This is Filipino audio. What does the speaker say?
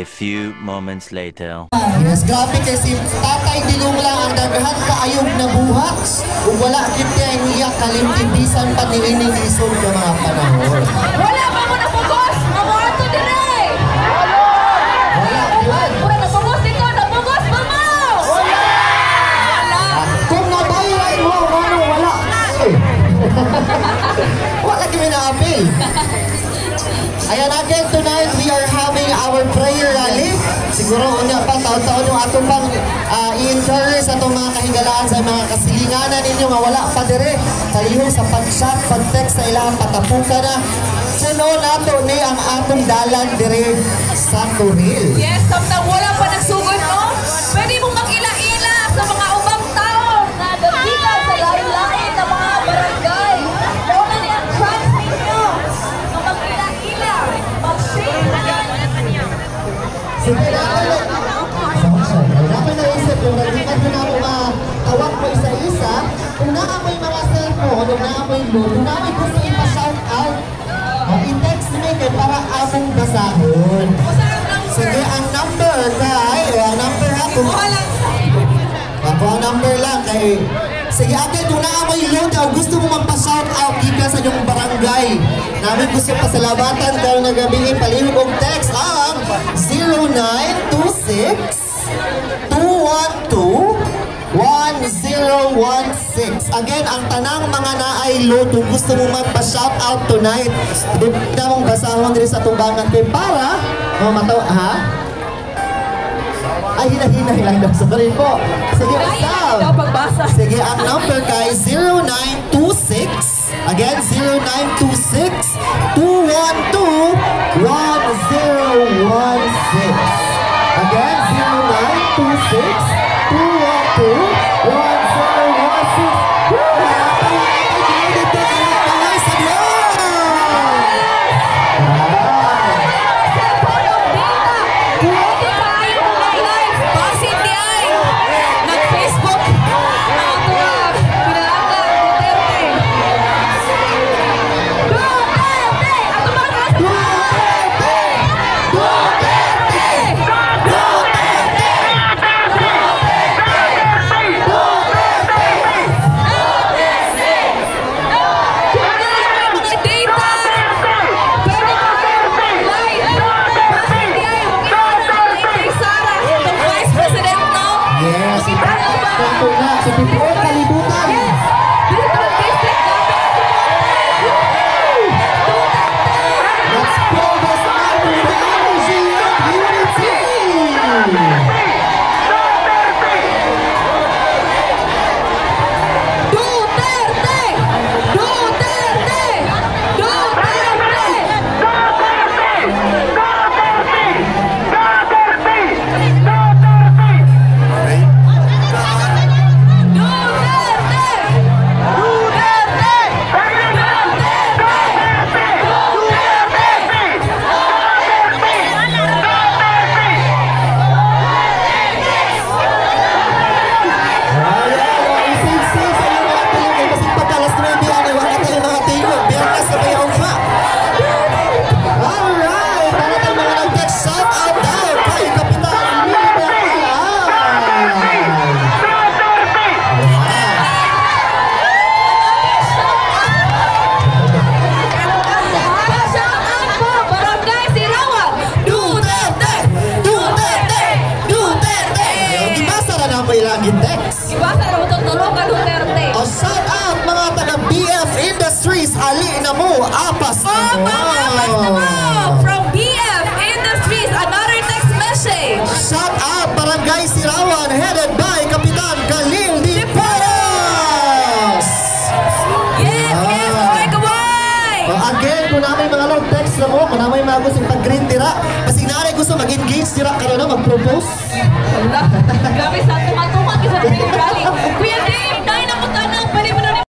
A few moments later. Yes, grabe kasi Tatay Digong lang ang daghan kaayog na buhat. Kung wala kita niya kalimtibisan pa ni ining isog ng mga panahon. Wala ba mo napugos? Amo ato dire! Wala, yun. Wala napugos dito, napugos ba mo? Wala! Kung nabayaran mo, ano, wala. Wala kami na-apil. Ayan, again, tonight we are having our prayer rally. Siguro una pa, taon-taon yung atong pang i-encourage sa itong mga kahigalaan sa mga kasilinganan ninyo nga wala pa dire. Kalihong sa pag-chat, pag-text sa ilang patapukan na. Puno nato ni ang atong dalan dire sa Toril. Yes, samtang wala pa nagsugod, no? Pwede mong makila-ila sa mga ubang tao na dapitan sa lain-lain ng mga barangay. Wala niya ang chance ninyo na makila-ila, mag-share. Sige natin. Dapat naisip kung nagdikan mo na ako makawak mo isa-isa, kung naamoy mga cellphone, kung naamoy mo, kung naamoy gusto ipa-shout out, i-text me kay para among basahon. Sige, ang number kay, ang number ha, kung ako ang number lang kay, sige ate, kung naamoy load, gusto mo magpa-shout out dito sa inyong barangay. Namin gusto pasalamatan daw na gabi, palihog og text ang 0926-212-1016. Again, ang tanang mga naay load, kung gusto mo magpa-shout out tonight, na mong basahon rin sa tumbangan kay para, matawa, ha? Ay, hina-hina lang daw. Sorry po. Sige, basta. Sige, ang number kay 0926. Again, 0926-212-1016. Again, 0926-212-1016. From BF Industries, another text message. Shout out Barangay Sirawan, headed by Kapitan Khalil D. Paros. Yes, kaway. Again, kung namin mga long text na mo, kung namin mga gusto pag-green tira, kasi nanay gusto mag-engage tira, karoon na mag-propose. Grabe sa tunga-tunga kasi sa rally.